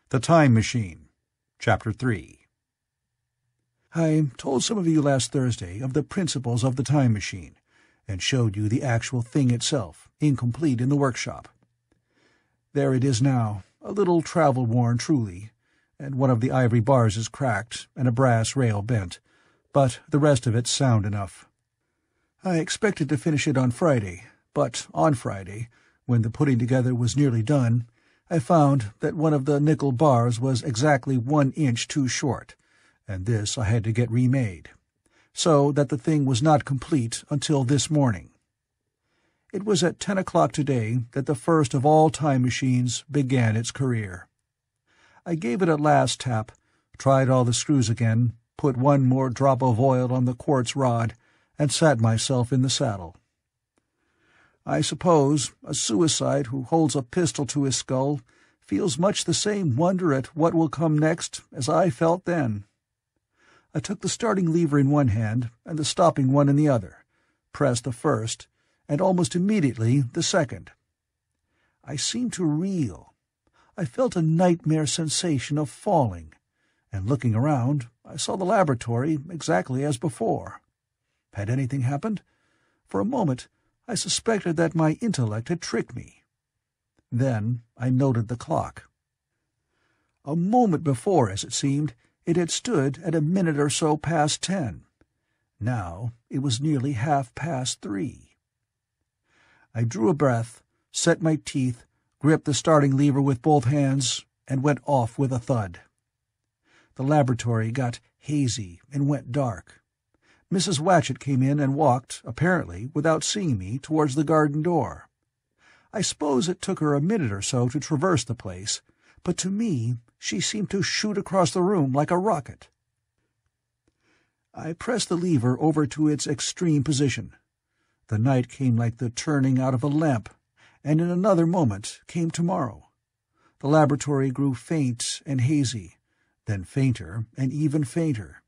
The Time Machine, Chapter 3. I told some of you last Thursday of the principles of the time machine, and showed you the actual thing itself, incomplete in the workshop. There it is now, a little travel-worn truly, and one of the ivory bars is cracked and a brass rail bent, but the rest of it's sound enough. I expected to finish it on Friday, but on Friday, when the putting together was nearly done, I found that one of the nickel bars was exactly 1 inch too short, and this I had to get remade, so that the thing was not complete until this morning. It was at 10 o'clock today that the first of all time machines began its career. I gave it a last tap, tried all the screws again, put one more drop of oil on the quartz rod, and sat myself in the saddle. I suppose a suicide who holds a pistol to his skull feels much the same wonder at what will come next as I felt then. I took the starting lever in one hand and the stopping one in the other, pressed the first, and almost immediately the second. I seemed to reel. I felt a nightmare sensation of falling, and looking around, I saw the laboratory exactly as before. Had anything happened? For a moment, I suspected that my intellect had tricked me. Then I noted the clock. A moment before, as it seemed, it had stood at a minute or so past 10. Now it was nearly 3:30. I drew a breath, set my teeth, gripped the starting lever with both hands, and went off with a thud. The laboratory got hazy and went dark. Mrs. Watchett came in and walked, apparently without seeing me, towards the garden door. I suppose it took her a minute or so to traverse the place, but to me she seemed to shoot across the room like a rocket. I pressed the lever over to its extreme position. The night came like the turning out of a lamp, and in another moment came tomorrow. The laboratory grew faint and hazy, then fainter and even fainter.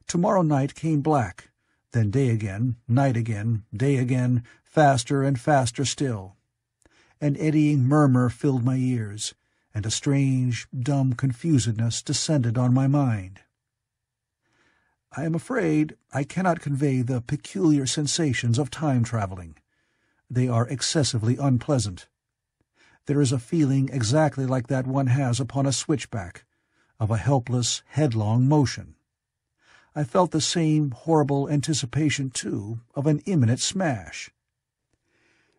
Tomorrow night came black, then day again, night again, day again, faster and faster still. An eddying murmur filled my ears, and a strange, dumb confusedness descended on my mind. I am afraid I cannot convey the peculiar sensations of time-traveling. They are excessively unpleasant. There is a feeling exactly like that one has upon a switchback, of a helpless, headlong motion. I felt the same horrible anticipation, too, of an imminent smash.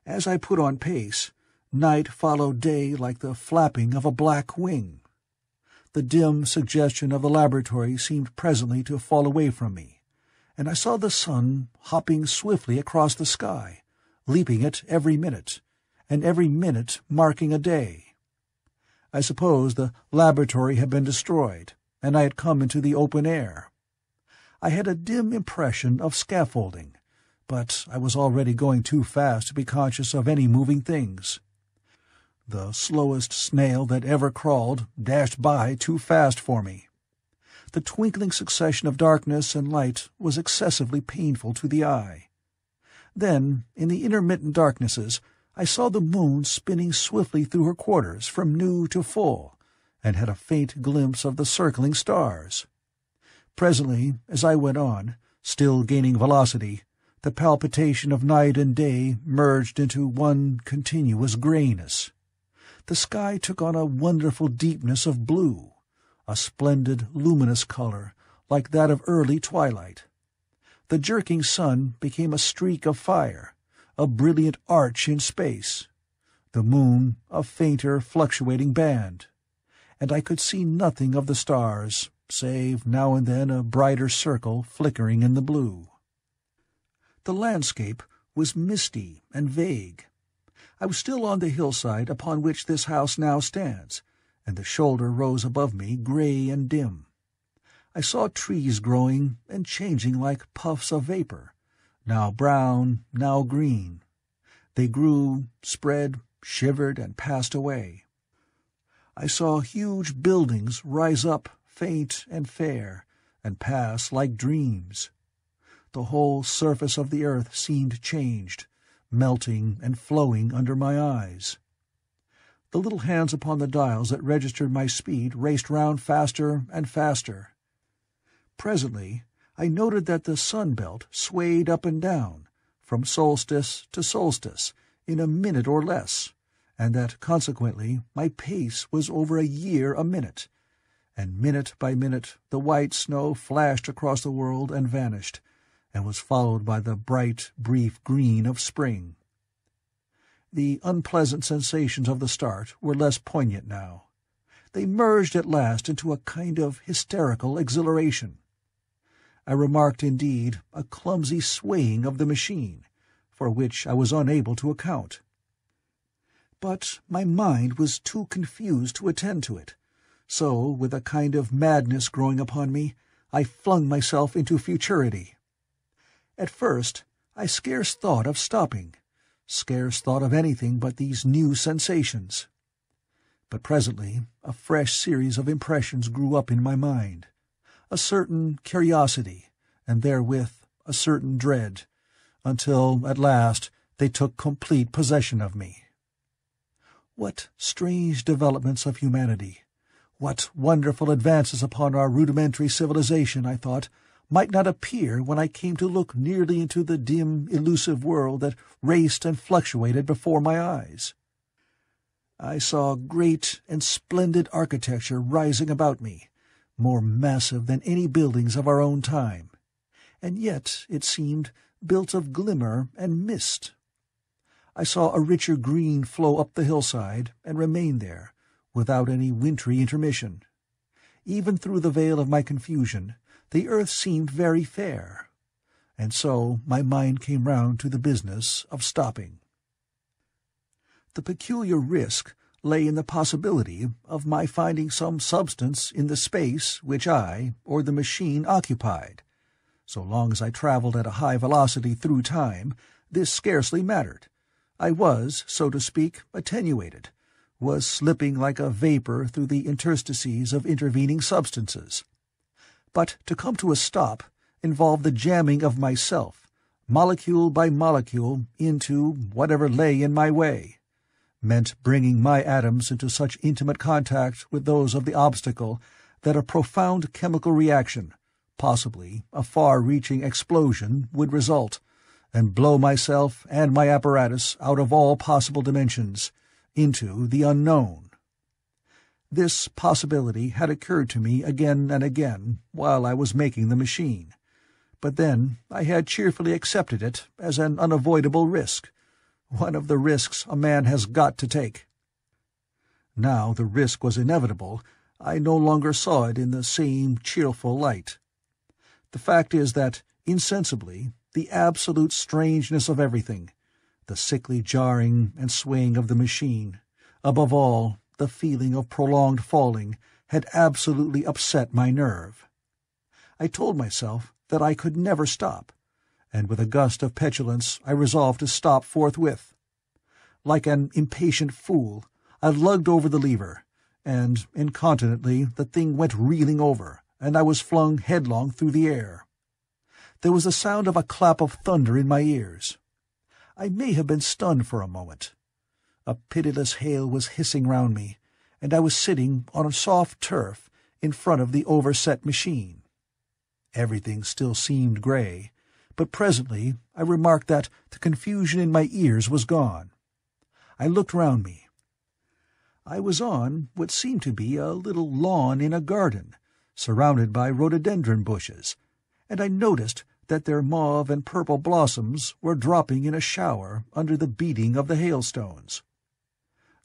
As I put on pace, night followed day like the flapping of a black wing. The dim suggestion of the laboratory seemed presently to fall away from me, and I saw the sun hopping swiftly across the sky, leaping it every minute, and every minute marking a day. I suppose the laboratory had been destroyed, and I had come into the open air. I had a dim impression of scaffolding, but I was already going too fast to be conscious of any moving things. The slowest snail that ever crawled dashed by too fast for me. The twinkling succession of darkness and light was excessively painful to the eye. Then, in the intermittent darknesses, I saw the moon spinning swiftly through her quarters from new to full, and had a faint glimpse of the circling stars. Presently, as I went on, still gaining velocity, the palpitation of night and day merged into one continuous grayness. The sky took on a wonderful deepness of blue, a splendid, luminous color, like that of early twilight. The jerking sun became a streak of fire, a brilliant arch in space, the moon a fainter, fluctuating band, and I could see nothing of the stars, save now and then a brighter circle flickering in the blue. The landscape was misty and vague. I was still on the hillside upon which this house now stands, and the shoulder rose above me grey and dim. I saw trees growing and changing like puffs of vapor, now brown, now green. They grew, spread, shivered, and passed away. I saw huge buildings rise up, faint and fair, and pass like dreams. The whole surface of the earth seemed changed, melting and flowing under my eyes. The little hands upon the dials that registered my speed raced round faster and faster. Presently, I noted that the sun-belt swayed up and down, from solstice to solstice, in a minute or less, and that consequently my pace was over a year a minute, and minute by minute the white snow flashed across the world and vanished, and was followed by the bright, brief green of spring. The unpleasant sensations of the start were less poignant now. They merged at last into a kind of hysterical exhilaration. I remarked, indeed, a clumsy swaying of the machine, for which I was unable to account. But my mind was too confused to attend to it, so, with a kind of madness growing upon me, I flung myself into futurity. At first I scarce thought of stopping, scarce thought of anything but these new sensations. But presently a fresh series of impressions grew up in my mind, a certain curiosity, and therewith a certain dread, until at last they took complete possession of me. What strange developments of humanity, what wonderful advances upon our rudimentary civilization, I thought, might not appear when I came to look nearly into the dim, elusive world that raced and fluctuated before my eyes. I saw great and splendid architecture rising about me, more massive than any buildings of our own time, and yet, it seemed, built of glimmer and mist. I saw a richer green flow up the hillside and remain there, without any wintry intermission. Even through the veil of my confusion, the earth seemed very fair, and so my mind came round to the business of stopping. The peculiar risk lay in the possibility of my finding some substance in the space which I, or the machine, occupied. So long as I travelled at a high velocity through time, this scarcely mattered. I was, so to speak, attenuated, was slipping like a vapour through the interstices of intervening substances. But to come to a stop involved the jamming of myself, molecule by molecule, into whatever lay in my way, meant bringing my atoms into such intimate contact with those of the obstacle that a profound chemical reaction, possibly a far-reaching explosion, would result, and blow myself and my apparatus out of all possible dimensions, into the unknown. This possibility had occurred to me again and again while I was making the machine, but then I had cheerfully accepted it as an unavoidable risk, one of the risks a man has got to take. Now the risk was inevitable. I no longer saw it in the same cheerful light. The fact is that, insensibly, the absolute strangeness of everything, the sickly jarring and swaying of the machine, above all, the feeling of prolonged falling, had absolutely upset my nerve. I told myself that I could never stop, and with a gust of petulance I resolved to stop forthwith. Like an impatient fool, I lugged over the lever, and incontinently the thing went reeling over, and I was flung headlong through the air. There was the sound of a clap of thunder in my ears. I may have been stunned for a moment. A pitiless hail was hissing round me, and I was sitting on a soft turf in front of the overset machine. Everything still seemed grey, but presently I remarked that the confusion in my ears was gone. I looked round me. I was on what seemed to be a little lawn in a garden, surrounded by rhododendron bushes, and I noticed that their mauve and purple blossoms were dropping in a shower under the beating of the hailstones.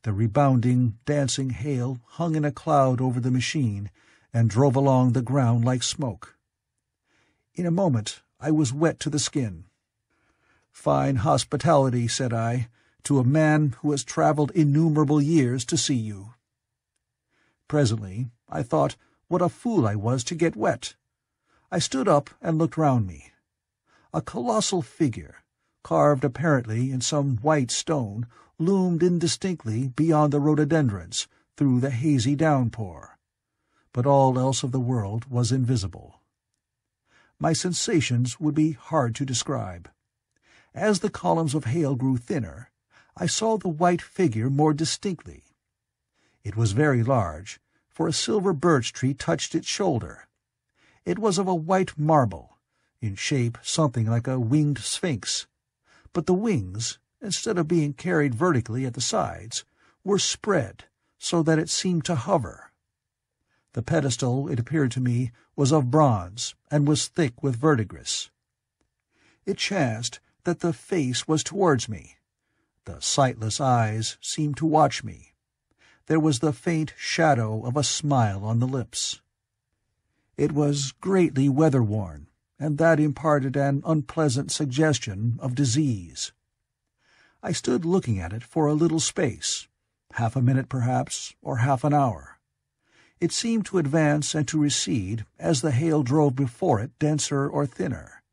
The rebounding, dancing hail hung in a cloud over the machine and drove along the ground like smoke. In a moment I was wet to the skin. "Fine hospitality," said I, "to a man who has travelled innumerable years to see you." Presently I thought what a fool I was to get wet. I stood up and looked round me. A colossal figure, carved apparently in some white stone, loomed indistinctly beyond the rhododendrons through the hazy downpour, but all else of the world was invisible. My sensations would be hard to describe. As the columns of hail grew thinner, I saw the white figure more distinctly, It was very large, for a silver birch tree touched its shoulder. It was of a white marble, in shape something like a winged sphinx, but the wings, instead of being carried vertically at the sides, were spread so that it seemed to hover. The pedestal, it appeared to me, was of bronze and was thick with verdigris. It chanced that the face was towards me. The sightless eyes seemed to watch me. There was the faint shadow of a smile on the lips. It was greatly weather-worn, and that imparted an unpleasant suggestion of disease. I stood looking at it for a little space, half a minute perhaps, or half an hour. It seemed to advance and to recede as the hail drove before it denser or thinner.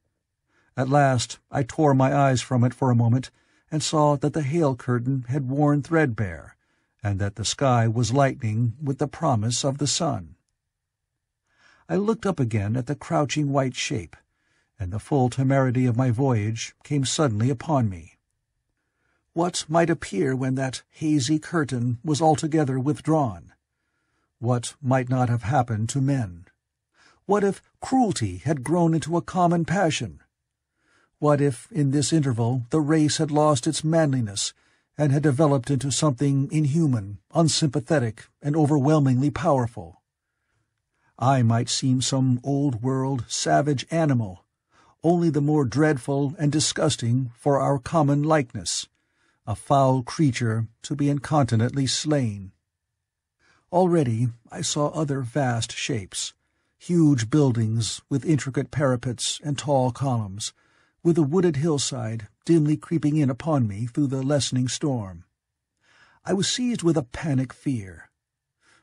At last I tore my eyes from it for a moment and saw that the hail curtain had worn threadbare, and that the sky was lightening with the promise of the sun. I looked up again at the crouching white shape, and the full temerity of my voyage came suddenly upon me. What might appear when that hazy curtain was altogether withdrawn? What might not have happened to men? What if cruelty had grown into a common passion? What if, in this interval, the race had lost its manliness, and had developed into something inhuman, unsympathetic, and overwhelmingly powerful? I might seem some old-world, savage animal, only the more dreadful and disgusting for our common likeness, a foul creature to be incontinently slain. Already I saw other vast shapes, huge buildings with intricate parapets and tall columns, with a wooded hillside dimly creeping in upon me through the lessening storm. I was seized with a panic fear.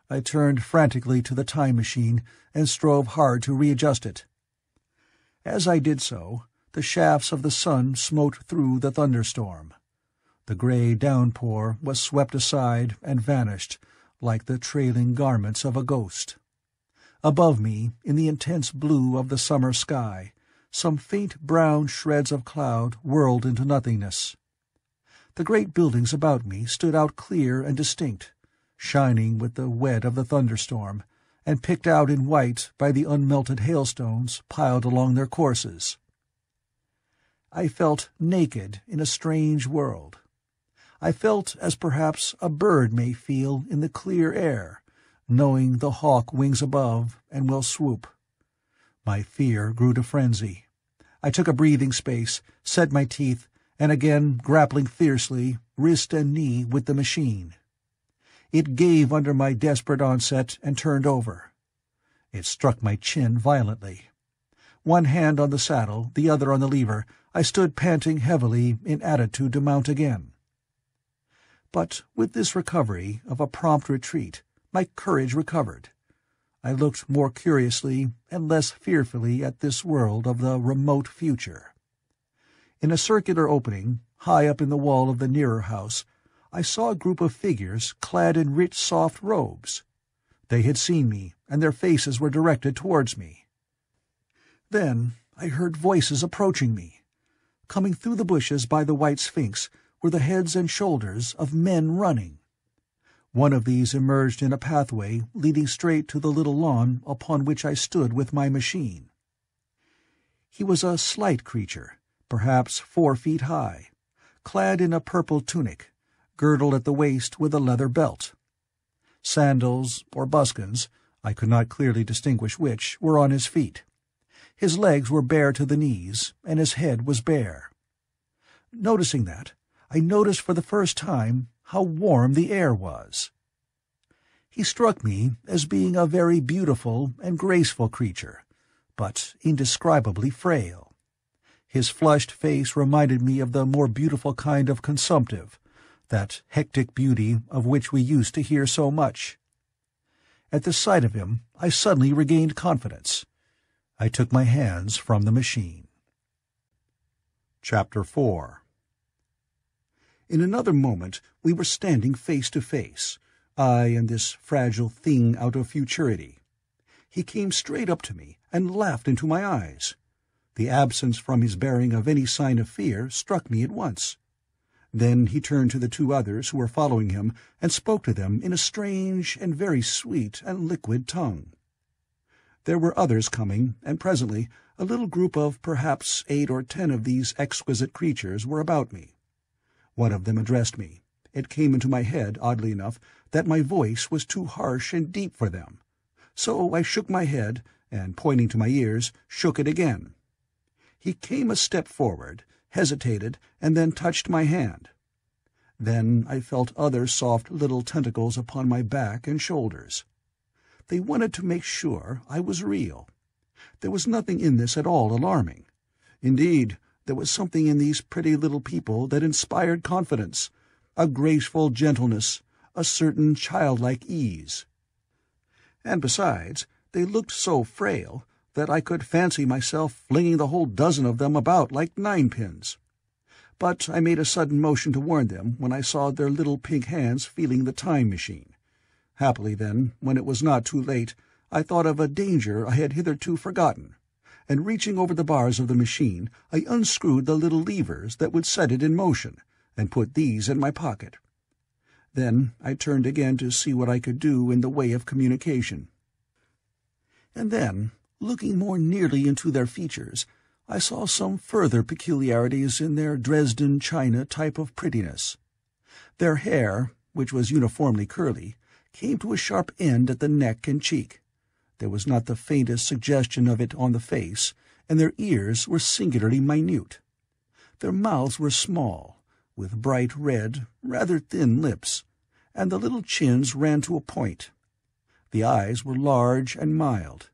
I turned frantically to the time machine and strove hard to readjust it. As I did so, the shafts of the sun smote through the thunderstorm. The grey downpour was swept aside and vanished, like the trailing garments of a ghost. Above me, in the intense blue of the summer sky, some faint brown shreds of cloud whirled into nothingness. The great buildings about me stood out clear and distinct, shining with the wet of the thunderstorm, and picked out in white by the unmelted hailstones piled along their courses. I felt naked in a strange world. I felt as perhaps a bird may feel in the clear air, knowing the hawk wings above and will swoop. My fear grew to frenzy. I took a breathing space, set my teeth, and again, grappling fiercely, wrist and knee with the machine. It gave under my desperate onset and turned over. It struck my chin violently. One hand on the saddle, the other on the lever, I stood panting heavily in attitude to mount again. But with this recovery of a prompt retreat, my courage recovered. I looked more curiously and less fearfully at this world of the remote future. In a circular opening, high up in the wall of the nearer house, I saw a group of figures clad in rich soft robes. They had seen me, and their faces were directed towards me. Then I heard voices approaching me. Coming through the bushes by the white sphinx were the heads and shoulders of men running. One of these emerged in a pathway leading straight to the little lawn upon which I stood with my machine. He was a slight creature, perhaps 4 feet high, clad in a purple tunic, girdled at the waist with a leather belt. Sandals, or buskins, I could not clearly distinguish which, were on his feet. His legs were bare to the knees, and his head was bare. Noticing that, I noticed for the first time how warm the air was. He struck me as being a very beautiful and graceful creature, but indescribably frail. His flushed face reminded me of the more beautiful kind of consumptive, that hectic beauty of which we used to hear so much. At the sight of him, I suddenly regained confidence. I took my hands from the machine. Chapter 4. In another moment we were standing face to face, I and this fragile thing out of futurity. He came straight up to me and laughed into my eyes. The absence from his bearing of any sign of fear struck me at once. Then he turned to the two others who were following him and spoke to them in a strange and very sweet and liquid tongue. There were others coming, and presently a little group of perhaps 8 or 10 of these exquisite creatures were about me. One of them addressed me. It came into my head, oddly enough, that my voice was too harsh and deep for them. So I shook my head, and, pointing to my ears, shook it again. He came a step forward, hesitated, and then touched my hand. Then I felt other soft little tentacles upon my back and shoulders. They wanted to make sure I was real. There was nothing in this at all alarming. Indeed, there was something in these pretty little people that inspired confidence, a graceful gentleness, a certain childlike ease. And besides, they looked so frail that I could fancy myself flinging the whole dozen of them about like ninepins. But I made a sudden motion to warn them when I saw their little pink hands feeling the time machine. Happily, then, when it was not too late, I thought of a danger I had hitherto forgotten, and reaching over the bars of the machine, I unscrewed the little levers that would set it in motion, and put these in my pocket. Then I turned again to see what I could do in the way of communication. And then, looking more nearly into their features, I saw some further peculiarities in their Dresden china type of prettiness. Their hair, which was uniformly curly, came to a sharp end at the neck and cheek. There was not the faintest suggestion of it on the face, and their ears were singularly minute. Their mouths were small, with bright red, rather thin lips, and the little chins ran to a point. The eyes were large and mild,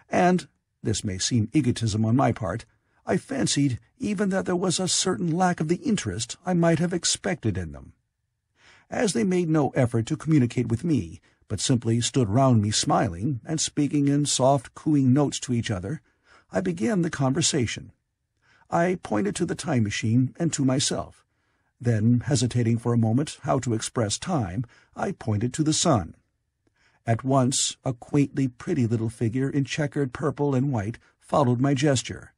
and, this may seem egotism on my part, I fancied even that there was a certain lack of the interest I might have expected in them. As they made no effort to communicate with me, but simply stood round me smiling and speaking in soft cooing notes to each other, I began the conversation. I pointed to the time machine and to myself. Then, hesitating for a moment how to express time, I pointed to the sun. At once a quaintly pretty little figure in checkered purple and white followed my gesture,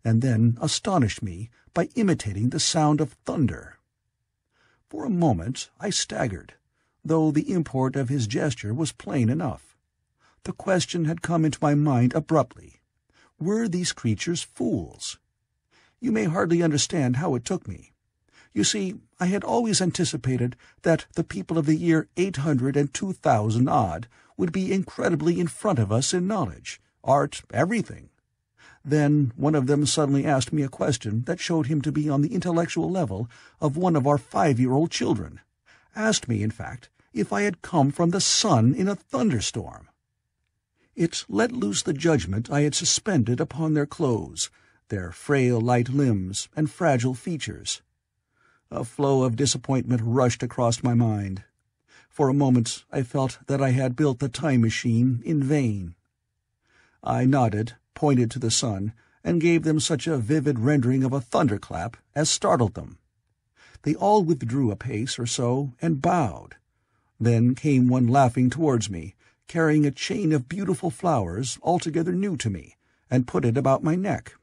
and then astonished me by imitating the sound of thunder. For a moment I staggered, though the import of his gesture was plain enough. The question had come into my mind abruptly. Were these creatures fools? You may hardly understand how it took me. You see, I had always anticipated that the people of the year 800 and 2000 odd would be incredibly in front of us in knowledge, art, everything. Then one of them suddenly asked me a question that showed him to be on the intellectual level of one of our 5-year-old children. Asked me, in fact, if I had come from the sun in a thunderstorm. It let loose the judgment I had suspended upon their clothes, their frail light limbs and fragile features. A flow of disappointment rushed across my mind. For a moment I felt that I had built the time machine in vain. I nodded, pointed to the sun, and gave them such a vivid rendering of a thunderclap as startled them. They all withdrew a pace or so and bowed. Then came one laughing towards me, carrying a chain of beautiful flowers altogether new to me, and put it about my neck.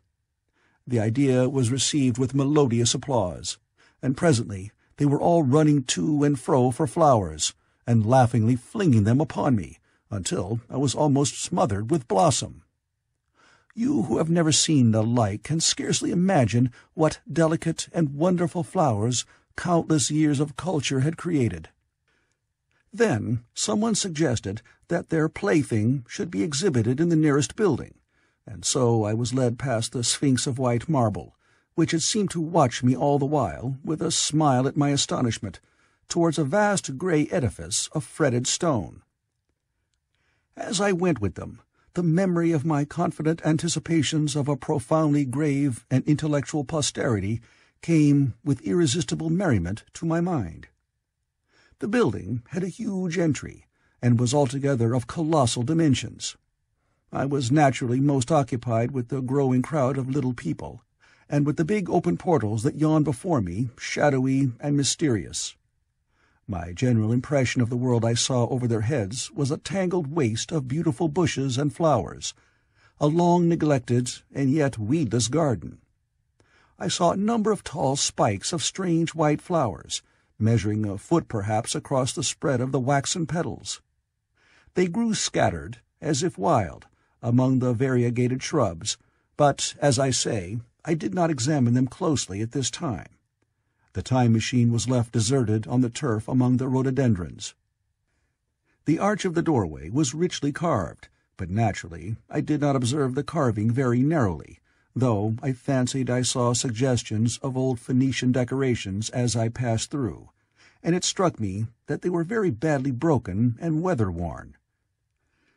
The idea was received with melodious applause, and presently they were all running to and fro for flowers, and laughingly flinging them upon me, until I was almost smothered with blossom. You who have never seen the like can scarcely imagine what delicate and wonderful flowers countless years of culture had created. Then someone suggested that their plaything should be exhibited in the nearest building, and so I was led past the Sphinx of white marble, which had seemed to watch me all the while with a smile at my astonishment, towards a vast grey edifice of fretted stone. As I went with them, the memory of my confident anticipations of a profoundly grave and intellectual posterity came with irresistible merriment to my mind. The building had a huge entry, and was altogether of colossal dimensions. I was naturally most occupied with the growing crowd of little people, and with the big open portals that yawned before me, shadowy and mysterious. My general impression of the world I saw over their heads was a tangled waste of beautiful bushes and flowers, a long-neglected and yet weedless garden. I saw a number of tall spikes of strange white flowers, measuring a foot perhaps across the spread of the waxen petals. They grew scattered, as if wild, among the variegated shrubs, but, as I say, I did not examine them closely at this time. The time machine was left deserted on the turf among the rhododendrons. The arch of the doorway was richly carved, but naturally I did not observe the carving very narrowly, though I fancied I saw suggestions of old Phoenician decorations as I passed through, and it struck me that they were very badly broken and weather-worn.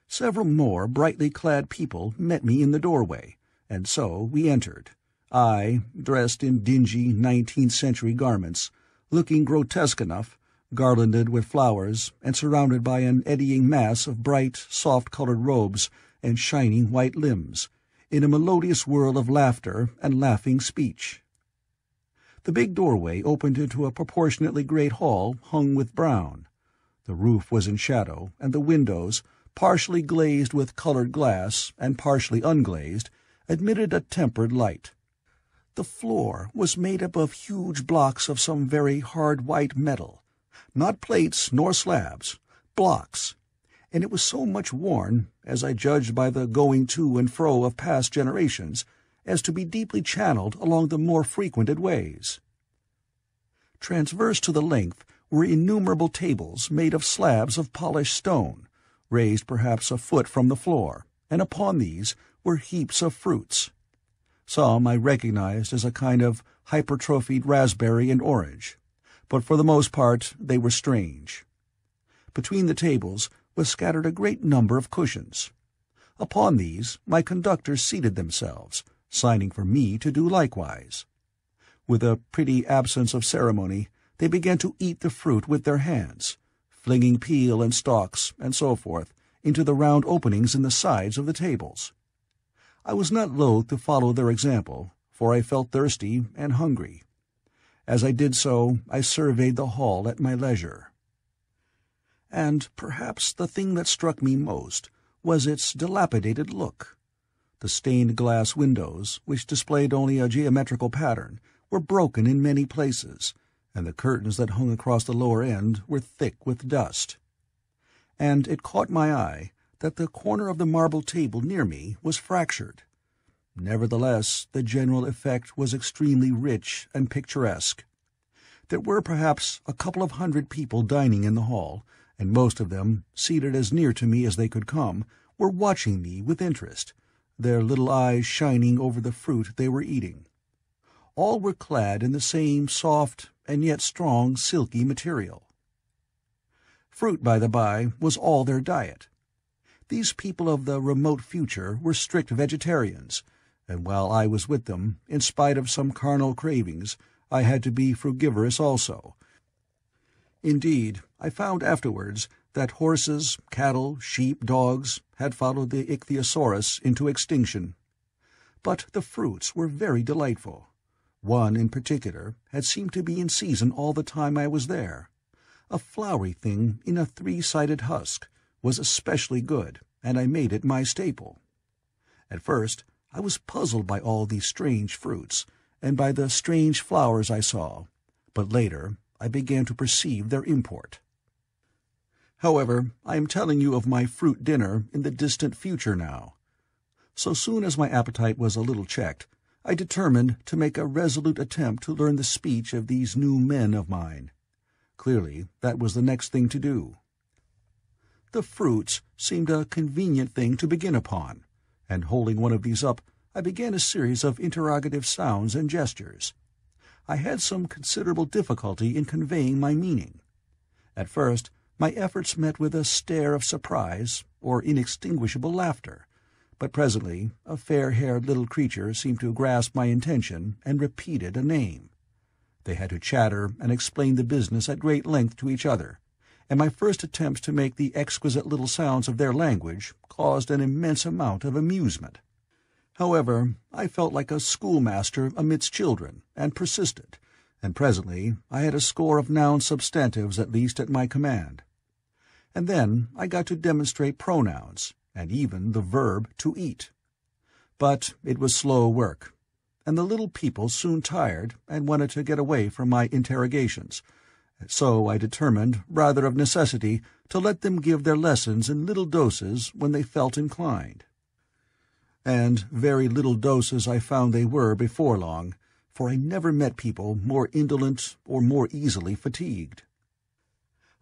Several more brightly clad people met me in the doorway, and so we entered, I, dressed in dingy 19th-century garments, looking grotesque enough, garlanded with flowers, and surrounded by an eddying mass of bright, soft-colored robes and shining white limbs, in a melodious whirl of laughter and laughing speech. The big doorway opened into a proportionately great hall hung with brown. The roof was in shadow, and the windows, partially glazed with colored glass and partially unglazed, admitted a tempered light. The floor was made up of huge blocks of some very hard white metal, not plates nor slabs, blocks, and it was so much worn, as I judged by the going to and fro of past generations, as to be deeply channeled along the more frequented ways. Transverse to the length were innumerable tables made of slabs of polished stone, raised perhaps a foot from the floor, and upon these were heaps of fruits. Some I recognized as a kind of hypertrophied raspberry and orange, but for the most part they were strange. Between the tables was scattered a great number of cushions. Upon these my conductors seated themselves, signing for me to do likewise. With a pretty absence of ceremony, they began to eat the fruit with their hands, flinging peel and stalks, and so forth, into the round openings in the sides of the tables. I was not loath to follow their example, for I felt thirsty and hungry. As I did so, I surveyed the hall at my leisure. And perhaps the thing that struck me most was its dilapidated look. The stained glass windows, which displayed only a geometrical pattern, were broken in many places, and the curtains that hung across the lower end were thick with dust. And it caught my eye that the corner of the marble table near me was fractured. Nevertheless, the general effect was extremely rich and picturesque. There were perhaps a couple of hundred people dining in the hall, and most of them, seated as near to me as they could come, were watching me with interest, their little eyes shining over the fruit they were eating. All were clad in the same soft and yet strong silky material. Fruit, by the by, was all their diet. These people of the remote future were strict vegetarians, and while I was with them, in spite of some carnal cravings, I had to be frugivorous also. Indeed, I found afterwards that horses, cattle, sheep, dogs had followed the ichthyosaurus into extinction. But the fruits were very delightful. One, in particular, had seemed to be in season all the time I was there. A flowery thing in a three-sided husk was especially good, and I made it my staple. At first, I was puzzled by all these strange fruits, and by the strange flowers I saw, but later I began to perceive their import. However, I am telling you of my fruit dinner in the distant future now. So soon as my appetite was a little checked, I determined to make a resolute attempt to learn the speech of these new men of mine. Clearly, that was the next thing to do. The fruits seemed a convenient thing to begin upon, and holding one of these up, I began a series of interrogative sounds and gestures. I had some considerable difficulty in conveying my meaning. At first, my efforts met with a stare of surprise or inextinguishable laughter, but presently a fair-haired little creature seemed to grasp my intention and repeated a name. They had to chatter and explain the business at great length to each other, and my first attempts to make the exquisite little sounds of their language caused an immense amount of amusement. However, I felt like a schoolmaster amidst children, and persisted, and presently I had a score of noun substantives at least at my command. And then I got to demonstrate pronouns, and even the verb to eat. But it was slow work. and the little people soon tired and wanted to get away from my interrogations, so I determined, rather of necessity, to let them give their lessons in little doses when they felt inclined. And very little doses I found they were before long, for I never met people more indolent or more easily fatigued.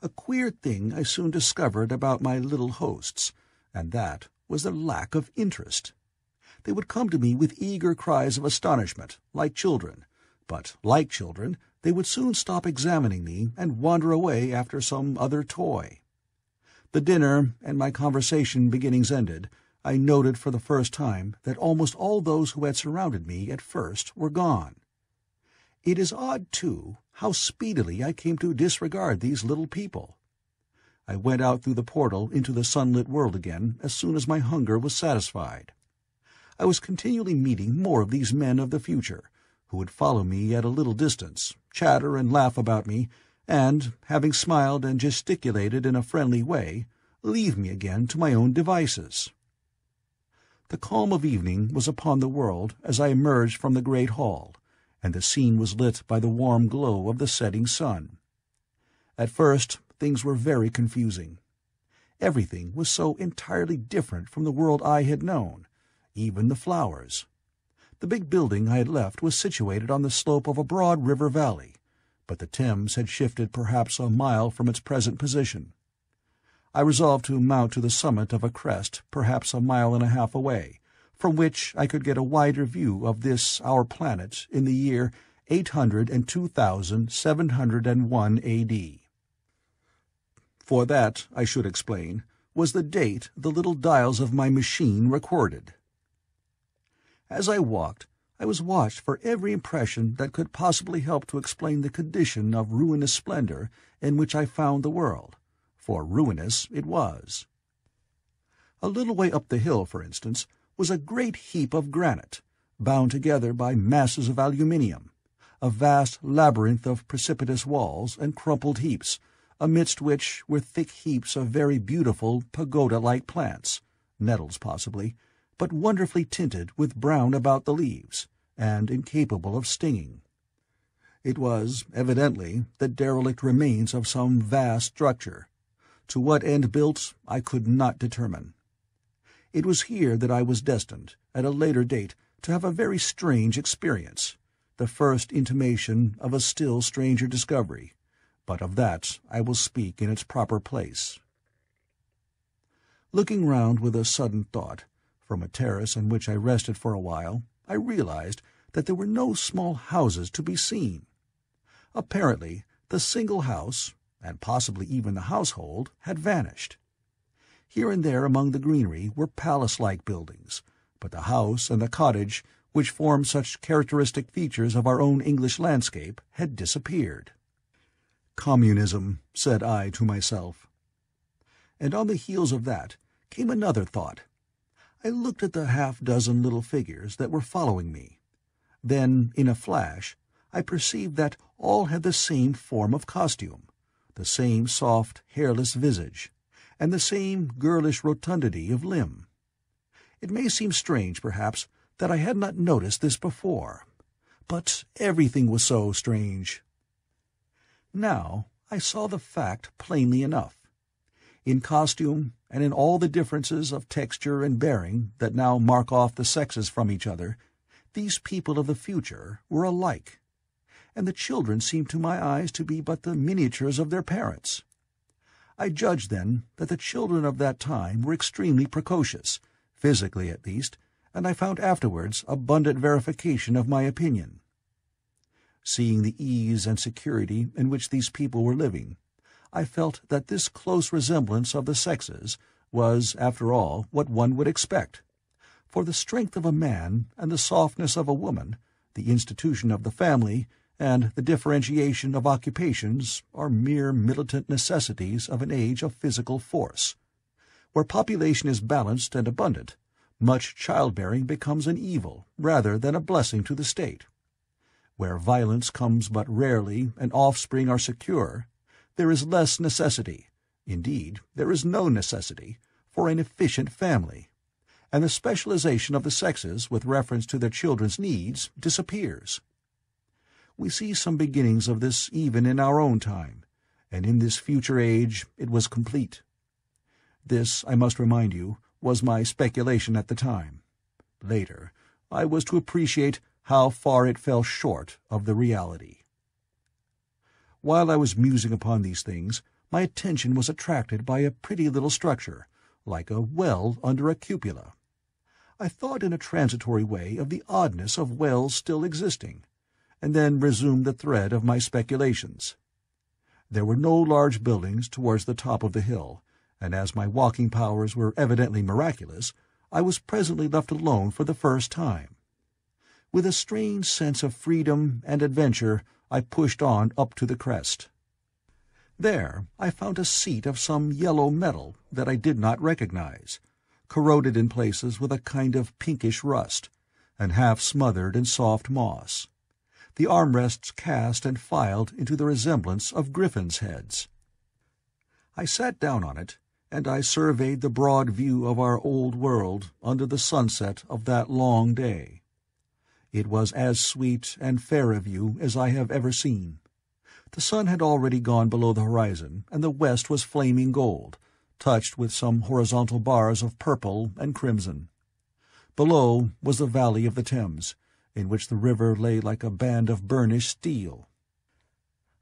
A queer thing I soon discovered about my little hosts, and that was their lack of interest. They would come to me with eager cries of astonishment, like children, but, like children, they would soon stop examining me and wander away after some other toy. The dinner and my conversation beginnings ended, I noted for the first time that almost all those who had surrounded me at first were gone. It is odd, too, how speedily I came to disregard these little people. I went out through the portal into the sunlit world again as soon as my hunger was satisfied. I was continually meeting more of these men of the future, who would follow me at a little distance, chatter and laugh about me, and, having smiled and gesticulated in a friendly way, leave me again to my own devices. The calm of evening was upon the world as I emerged from the great hall, and the scene was lit by the warm glow of the setting sun. At first things were very confusing. Everything was so entirely different from the world I had known, even the flowers. The big building I had left was situated on the slope of a broad river valley, but the Thames had shifted perhaps a mile from its present position. I resolved to mount to the summit of a crest perhaps a mile and a half away, from which I could get a wider view of this our planet in the year 802,701 A.D. For that, I should explain, was the date the little dials of my machine recorded. As I walked, I was watched for every impression that could possibly help to explain the condition of ruinous splendor in which I found the world, for ruinous it was. A little way up the hill, for instance, was a great heap of granite, bound together by masses of aluminium, a vast labyrinth of precipitous walls and crumpled heaps, amidst which were thick heaps of very beautiful pagoda-like plants, nettles possibly, but wonderfully tinted with brown about the leaves, and incapable of stinging. It was, evidently, the derelict remains of some vast structure. To what end built, I could not determine. It was here that I was destined, at a later date, to have a very strange experience, the first intimation of a still stranger discovery, but of that I will speak in its proper place. Looking round with a sudden thought, from a terrace on which I rested for a while, I realized that there were no small houses to be seen. Apparently, the single house, and possibly even the household, had vanished. Here and there among the greenery were palace-like buildings, but the house and the cottage, which formed such characteristic features of our own English landscape, had disappeared. Communism, said I to myself. And on the heels of that came another thought. I looked at the half-dozen little figures that were following me. Then, in a flash, I perceived that all had the same form of costume, the same soft, hairless visage, and the same girlish rotundity of limb. It may seem strange, perhaps, that I had not noticed this before, but everything was so strange. Now I saw the fact plainly enough. In costume, and in all the differences of texture and bearing that now mark off the sexes from each other, these people of the future were alike, and the children seemed to my eyes to be but the miniatures of their parents. I judged, then, that the children of that time were extremely precocious, physically at least, and I found afterwards abundant verification of my opinion. Seeing the ease and security in which these people were living, I felt that this close resemblance of the sexes was, after all, what one would expect, for the strength of a man and the softness of a woman, the institution of the family, and the differentiation of occupations are mere militant necessities of an age of physical force. Where population is balanced and abundant, much childbearing becomes an evil rather than a blessing to the state. Where violence comes but rarely and offspring are secure, there is less necessity, indeed there is no necessity, for an efficient family, and the specialization of the sexes with reference to their children's needs disappears. We see some beginnings of this even in our own time, and in this future age it was complete. This, I must remind you, was my speculation at the time. Later, I was to appreciate how far it fell short of the reality. While I was musing upon these things, my attention was attracted by a pretty little structure, like a well under a cupola. I thought in a transitory way of the oddness of wells still existing, and then resumed the thread of my speculations. There were no large buildings towards the top of the hill, and as my walking powers were evidently miraculous, I was presently left alone for the first time. With a strange sense of freedom and adventure, I pushed on up to the crest. There I found a seat of some yellow metal that I did not recognize, corroded in places with a kind of pinkish rust, and half smothered in soft moss. The armrests cast and filed into the resemblance of griffins' heads. I sat down on it, and I surveyed the broad view of our old world under the sunset of that long day. It was as sweet and fair a view as I have ever seen. The sun had already gone below the horizon, and the west was flaming gold, touched with some horizontal bars of purple and crimson. Below was the valley of the Thames, in which the river lay like a band of burnished steel.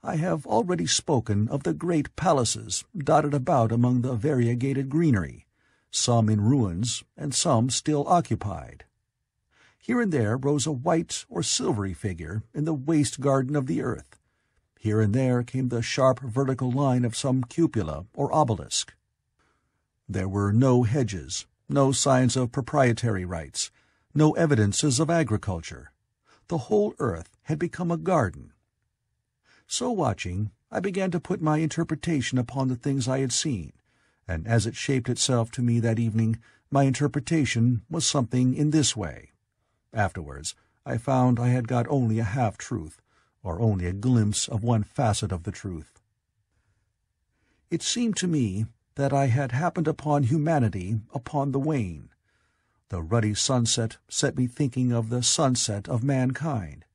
I have already spoken of the great palaces dotted about among the variegated greenery, some in ruins and some still occupied. Here and there rose a white or silvery figure in the waste garden of the earth. Here and there came the sharp vertical line of some cupola or obelisk. There were no hedges, no signs of proprietary rights, no evidences of agriculture. The whole earth had become a garden. So watching, I began to put my interpretation upon the things I had seen, and as it shaped itself to me that evening, my interpretation was something in this way. Afterwards, I found I had got only a half-truth, or only a glimpse of one facet of the truth. It seemed to me that I had happened upon humanity upon the wane. The ruddy sunset set me thinking of the sunset of mankind.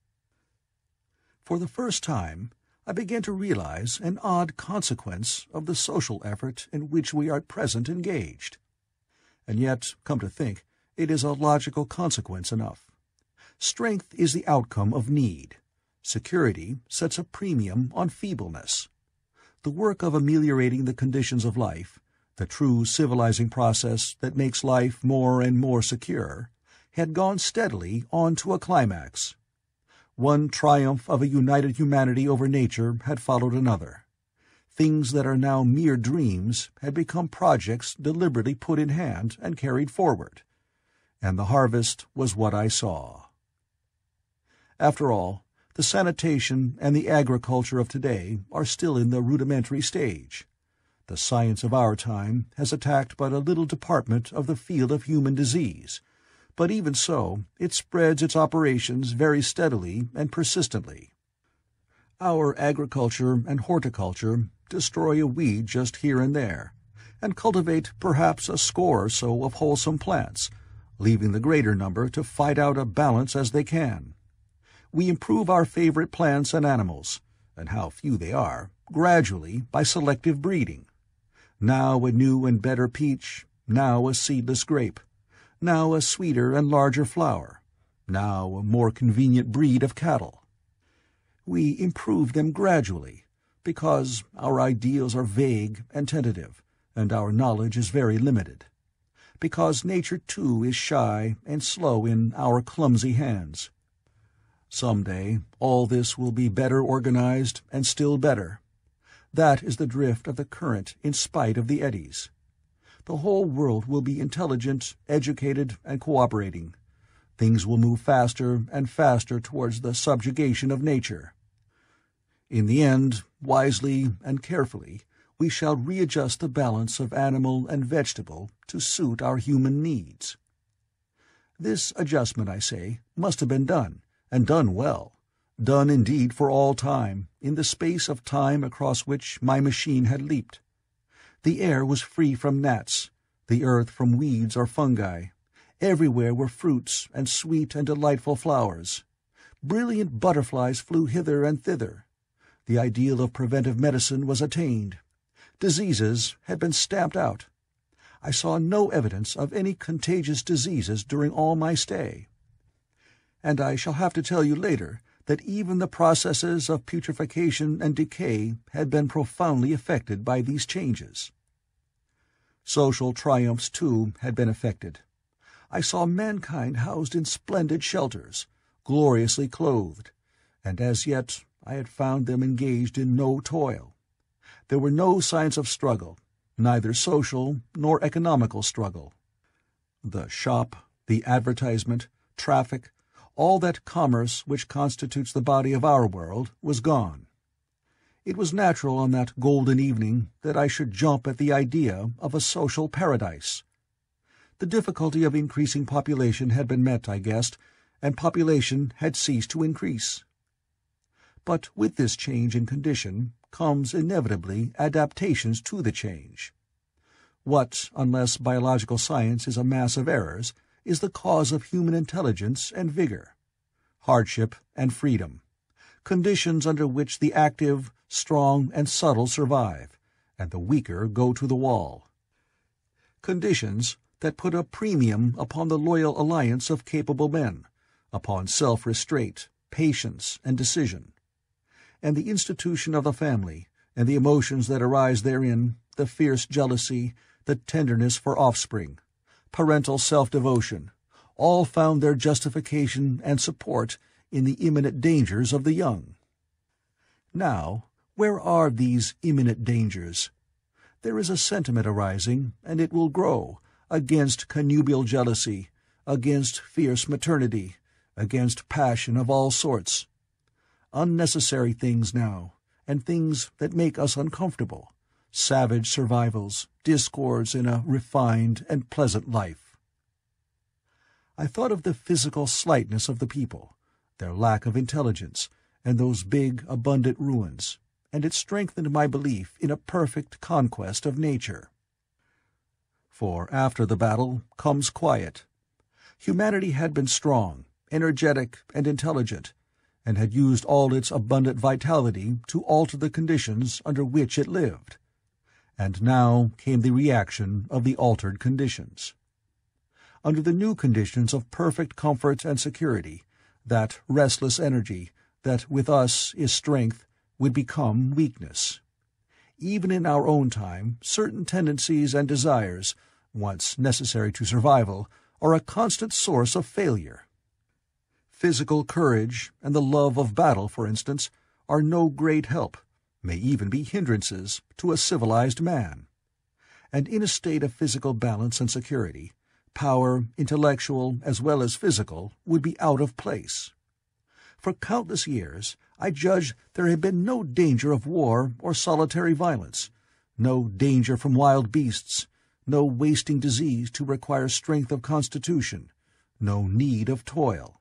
For the first time, I began to realize an odd consequence of the social effort in which we are at present engaged. And yet, come to think, it is a logical consequence enough. Strength is the outcome of need. Security sets a premium on feebleness. The work of ameliorating the conditions of life, the true civilizing process that makes life more and more secure, had gone steadily on to a climax. One triumph of a united humanity over nature had followed another. Things that are now mere dreams had become projects deliberately put in hand and carried forward. And the harvest was what I saw. After all, the sanitation and the agriculture of today are still in the rudimentary stage. The science of our time has attacked but a little department of the field of human disease, but even so, it spreads its operations very steadily and persistently. Our agriculture and horticulture destroy a weed just here and there, and cultivate perhaps a score or so of wholesome plants, leaving the greater number to fight out a balance as they can. We improve our favorite plants and animals, and how few they are, gradually by selective breeding. Now a new and better peach, now a seedless grape, now a sweeter and larger flower, now a more convenient breed of cattle. We improve them gradually, because our ideals are vague and tentative, and our knowledge is very limited. Because nature too is shy and slow in our clumsy hands. Some day all this will be better organized and still better. That is the drift of the current in spite of the eddies. The whole world will be intelligent, educated, and cooperating. Things will move faster and faster towards the subjugation of nature. In the end, wisely and carefully, we shall readjust the balance of animal and vegetable to suit our human needs. This adjustment, I say, must have been done, and done well, done indeed for all time, in the space of time across which my machine had leaped. The air was free from gnats, the earth from weeds or fungi, Everywhere were fruits and sweet and delightful flowers. Brilliant butterflies flew hither and thither. The ideal of preventive medicine was attained. Diseases had been stamped out. I saw no evidence of any contagious diseases during all my stay. And I shall have to tell you later that even the processes of putrefaction and decay had been profoundly affected by these changes. Social triumphs, too, had been effected. I saw mankind housed in splendid shelters, gloriously clothed, and as yet I had found them engaged in no toil. There were no signs of struggle, neither social nor economical struggle. The shop, the advertisement, traffic, all that commerce which constitutes the body of our world, was gone. It was natural on that golden evening that I should jump at the idea of a social paradise. The difficulty of increasing population had been met, I guessed, and population had ceased to increase. But with this change in condition comes inevitably adaptations to the change. What, unless biological science is a mass of errors, is the cause of human intelligence and vigor? Hardship and freedom, conditions under which the active, strong, and subtle survive, and the weaker go to the wall. Conditions that put a premium upon the loyal alliance of capable men, upon self-restraint, patience, and decision. And the institution of the family, and the emotions that arise therein, the fierce jealousy, the tenderness for offspring, parental self-devotion, all found their justification and support in the imminent dangers of the young. Now, where are these imminent dangers? There is a sentiment arising, and it will grow, against connubial jealousy, against fierce maternity, against passion of all sorts. Unnecessary things now, and things that make us uncomfortable, savage survivals, discords in a refined and pleasant life. I thought of the physical slightness of the people, their lack of intelligence, and those big, abundant ruins, and it strengthened my belief in a perfect conquest of nature. For after the battle comes quiet. Humanity had been strong, energetic, and intelligent, and had used all its abundant vitality to alter the conditions under which it lived. And now came the reaction of the altered conditions. Under the new conditions of perfect comfort and security, that restless energy, that with us is strength, would become weakness. Even in our own time, certain tendencies and desires, once necessary to survival, are a constant source of failure. Physical courage and the love of battle, for instance, are no great help, may even be hindrances, to a civilized man. And in a state of physical balance and security, power, intellectual as well as physical, would be out of place. For countless years I judged there had been no danger of war or solitary violence, no danger from wild beasts, no wasting disease to require strength of constitution, no need of toil.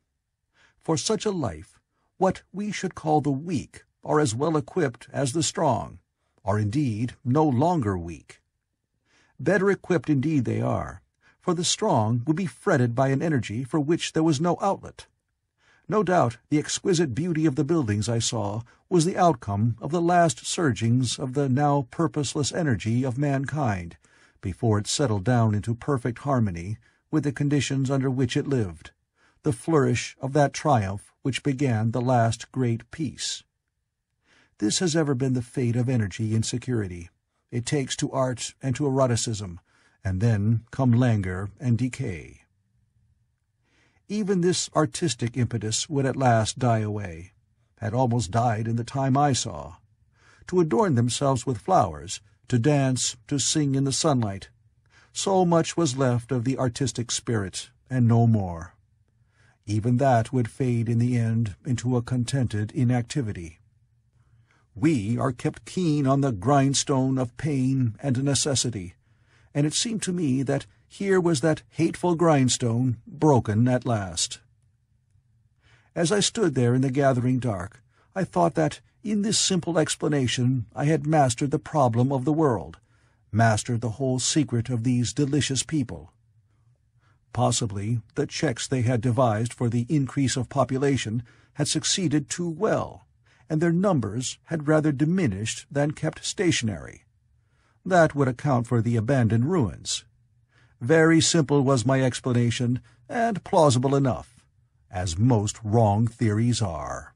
For such a life, what we should call the weak are as well equipped as the strong, are indeed no longer weak. Better equipped indeed they are, for the strong would be fretted by an energy for which there was no outlet. No doubt the exquisite beauty of the buildings I saw was the outcome of the last surgings of the now purposeless energy of mankind, before it settled down into perfect harmony with the conditions under which it lived, the flourish of that triumph which began the last great peace. This has ever been the fate of energy in security. It takes to art and to eroticism, and then come languor and decay. Even this artistic impetus would at last die away, had almost died in the time I saw. To adorn themselves with flowers, to dance, to sing in the sunlight, so much was left of the artistic spirit, and no more. Even that would fade in the end into a contented inactivity. We are kept keen on the grindstone of pain and necessity, and it seemed to me that here was that hateful grindstone broken at last. As I stood there in the gathering dark, I thought that in this simple explanation I had mastered the problem of the world, mastered the whole secret of these delicious people. Possibly the checks they had devised for the increase of population had succeeded too well, and their numbers had rather diminished than kept stationary. That would account for the abandoned ruins. Very simple was my explanation, and plausible enough, as most wrong theories are.